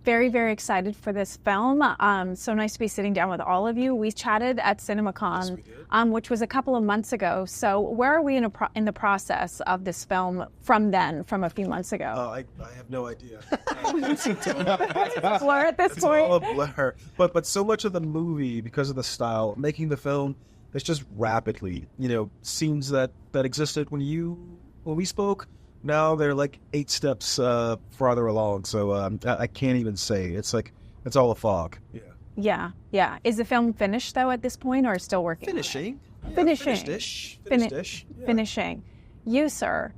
very, very excited for this film. So nice to be sitting down with all of you. We chatted at CinemaCon, which was a couple of months ago. So where are we in the process of this film from a few months ago? I have no idea. It's a blur at this It's point. all a blur. But so much of the movie, because of the style, making the film, it's just rapidly, scenes that existed when we spoke. Now they're like 8 steps farther along, so I can't even say. It's all a fog. Yeah. Is the film finished though at this point, or still working? Finishing. Finished-ish. Yeah. Finishing. You, sir.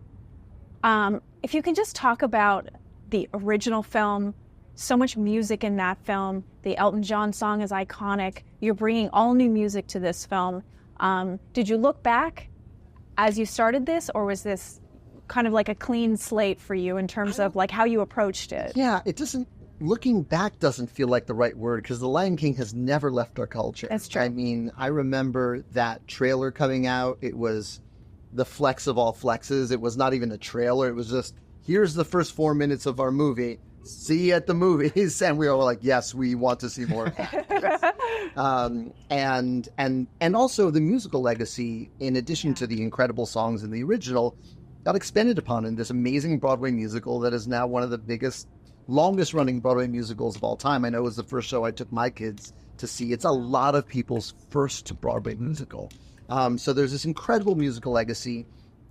If you can just talk about the original film, so much music in that film. The Elton John song is iconic. You're bringing all new music to this film. Did you look back as you started this, or was this kind of like a clean slate for you in terms of like how you approached it? Yeah, looking back doesn't feel like the right word, because The Lion King has never left our culture. That's true. I mean, I remember that trailer coming out. It was the flex of all flexes. It was not even a trailer. It was just, here's the first 4 minutes of our movie. See you at the movies. And we were like, yes, we want to see more of that. And also the musical legacy, in addition to the incredible songs in the original, got expanded upon in this amazing Broadway musical that is now one of the biggest, longest running Broadway musicals of all time. I know it was the first show I took my kids to see. It's a lot of people's first Broadway musical. So there's this incredible musical legacy,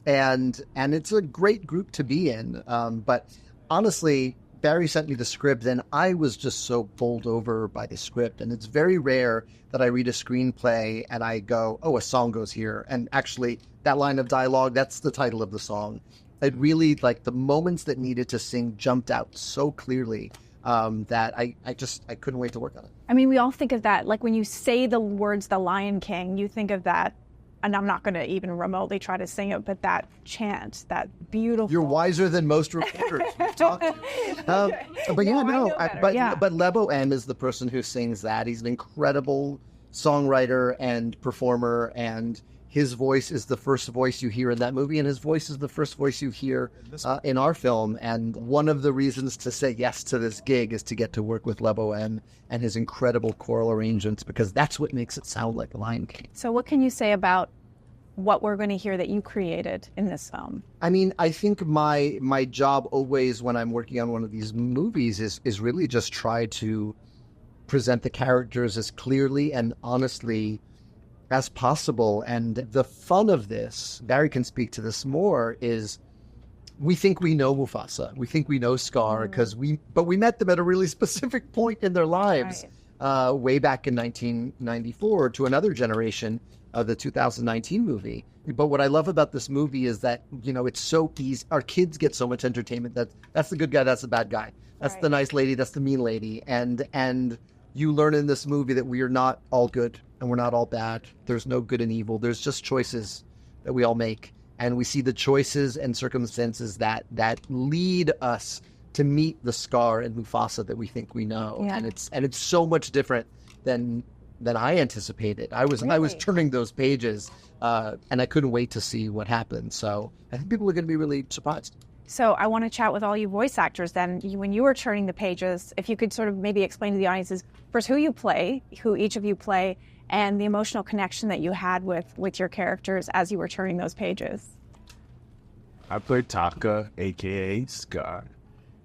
and it's a great group to be in. But honestly, Barry sent me the script, and I was just so bowled over by the script. And it's very rare that I read a screenplay and I go, oh, a song goes here. And actually, that line of dialogue, that's the title of the song. It really, like, the moments that needed to sing jumped out so clearly that I couldn't wait to work on it. I mean, we all think of that. Like when you say the words "The Lion King," you think of that. And I'm not going to even remotely try to sing it, but that chant, that beautiful. You're wiser than most reporters we've talked to. But yeah, but Lebo M is the person who sings that. He's an incredible songwriter and performer, and his voice is the first voice you hear in that movie, and his voice is the first voice you hear in our film. And one of the reasons to say yes to this gig is to get to work with Lebo M and his incredible choral arrangements, because that's what makes it sound like The Lion King. So what can you say about what we're going to hear that you created in this film? I mean, I think my job always when I'm working on one of these movies is really just try to present the characters as clearly and honestly as possible. And the fun of this, Barry can speak to this more, is we think we know Mufasa. We think we know Scar because we met them at a really specific point in their lives, way back in 1994 to another generation of the 2019 movie. But what I love about this movie is that, it's so easy. Our kids get so much entertainment that that's the good guy, that's the bad guy. That's the nice lady, that's the mean lady. And you learn in this movie that we are not all good and we're not all bad. There's no good and evil. There's just choices that we all make. And we see the choices and circumstances that lead us to meet the Scar and Mufasa that we think we know. Yeah. And it's so much different than I anticipated. I was turning those pages and I couldn't wait to see what happened. So I think people are going to be really surprised. So I want to chat with all you voice actors then. When you were turning the pages, if you could sort of maybe explain to the audiences first who each of you play, and the emotional connection that you had with your characters as you were turning those pages. I played Taka, a.k.a. Scar.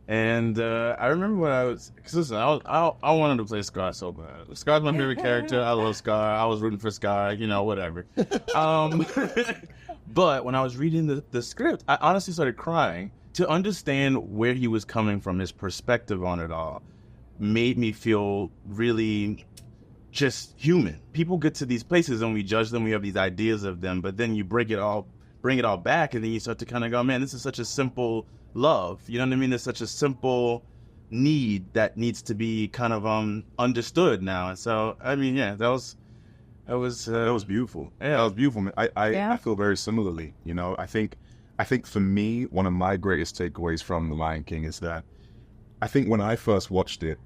And I remember when because listen, I wanted to play Scar so bad. Scar's my favorite character. I love Scar. I was rooting for Scar, whatever. But when I was reading the script, I honestly started crying. To understand where he was coming from, his perspective on it all, made me feel really just human. People get to these places and we judge them, we have these ideas of them, but then you bring it all back, and then you start to kind of go, man, this is such a simple love. You know what I mean? There's such a simple need that needs to be kind of understood now. And so, I mean, yeah, that was beautiful. Yeah, that was beautiful. I feel very similarly. I think for me, one of my greatest takeaways from The Lion King is that I think when I first watched it,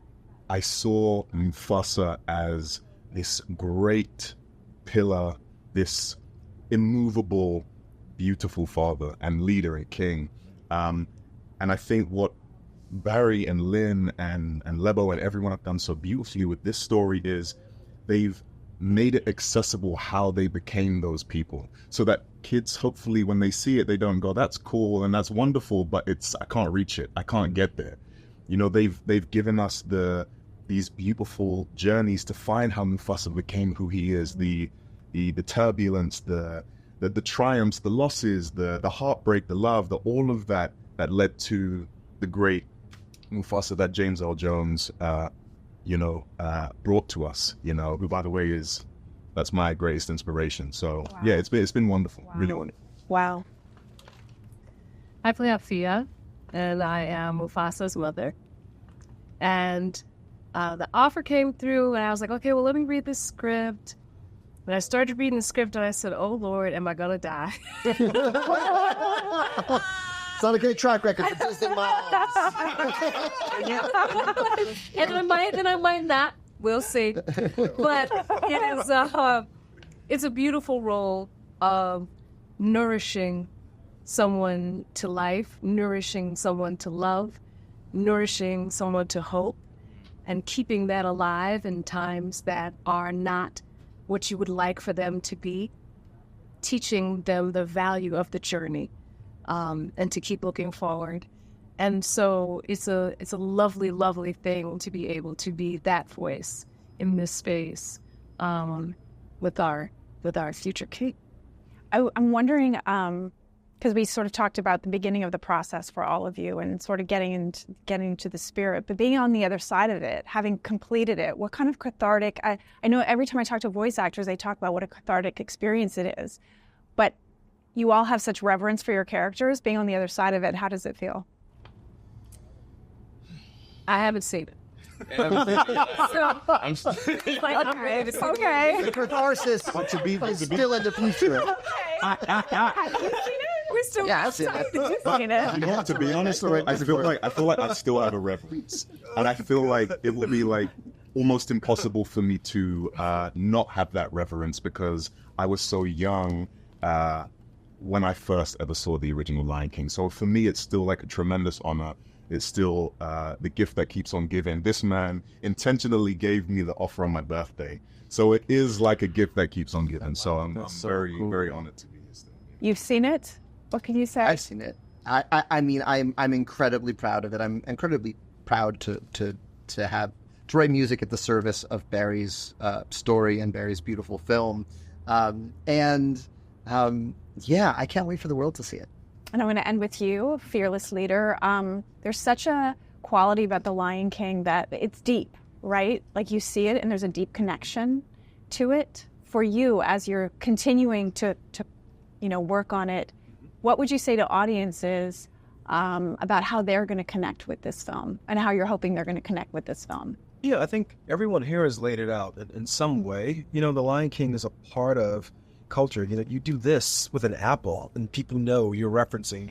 I saw Mufasa as this great pillar, this immovable, beautiful father and leader and king. And I think what Barry and Lynn and Lebo and everyone have done so beautifully with this story is they've made it accessible how they became those people, so that kids, hopefully when they see it, they don't go, that's cool and that's wonderful, but I can't reach it, I can't get there. You know, they've given us these beautiful journeys to find how Mufasa became who he is, the turbulence, the triumphs, the losses, the heartbreak, the love, all of that led to the great Mufasa that James L. Jones brought to us, who, by the way, that's my greatest inspiration. So wow. Yeah, it's been wonderful, wow. Really wonderful. Wow. I play Afia, and I am Mufasa's mother. And the offer came through, and I was like, okay, well, let me read this script. And I started reading the script, and I said, oh, Lord, am I going to die? It's not a great track record for Disney moms. And I might not. We'll see. But it's a beautiful role of nourishing someone to life, nourishing someone to love, nourishing someone to hope, and keeping that alive in times that are not what you would like for them to be, teaching them the value of the journey, and to keep looking forward. And so it's a lovely, lovely thing to be able to be that voice in this space with our future king. I'm wondering, because we sort of talked about the beginning of the process for all of you and sort of getting into the spirit, but being on the other side of it, having completed it, what kind of cathartic, I know every time I talk to voice actors, they talk about what a cathartic experience it is, but you all have such reverence for your characters. Being on the other side of it, how does it feel? I haven't seen it. I'm Okay. The catharsis is still in the future. We're still Yeah, I've seen it. You know, to be honest, I feel like I still have a reverence, and I feel like it would be like almost impossible for me to not have that reverence, because I was so young when I first ever saw the original Lion King. So for me, it's still like a tremendous honor. It's still the gift that keeps on giving. This man intentionally gave me the offer on my birthday, so it is like a gift that keeps on giving. So I'm so very, cool. very honored to be here still. You've seen it? What can you say? I've seen it. I mean, I'm incredibly proud of it. I'm incredibly proud to write music at the service of Barry's story and Barry's beautiful film. Yeah, I can't wait for the world to see it. And I'm going to end with you, fearless leader. There's such a quality about The Lion King that it's deep, right? Like you see it and there's a deep connection to it. For you, as you're continuing to work on it, what would you say to audiences about how they're going to connect with this film and how you're hoping they're going to connect with this film? Yeah, I think everyone here has laid it out in some way. The Lion King is a part of culture. You do this with an apple and people know you're referencing,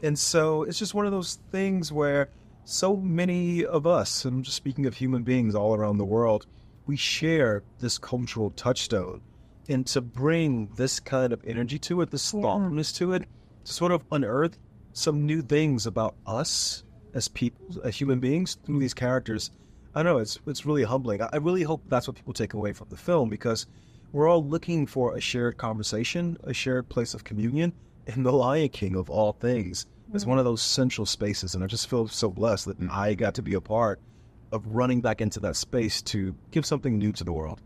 and so it's just one of those things where so many of us, and I'm just speaking of human beings all around the world, we share this cultural touchstone, and to bring this kind of energy to it, this thoughtfulness to it, to sort of unearth some new things about us as people, as human beings through these characters. I know it's really humbling. I really hope that's what people take away from the film, because we're all looking for a shared conversation, a shared place of communion, and The Lion King, of all things, is one of those central spaces. And I just feel so blessed that I got to be a part of running back into that space to give something new to the world.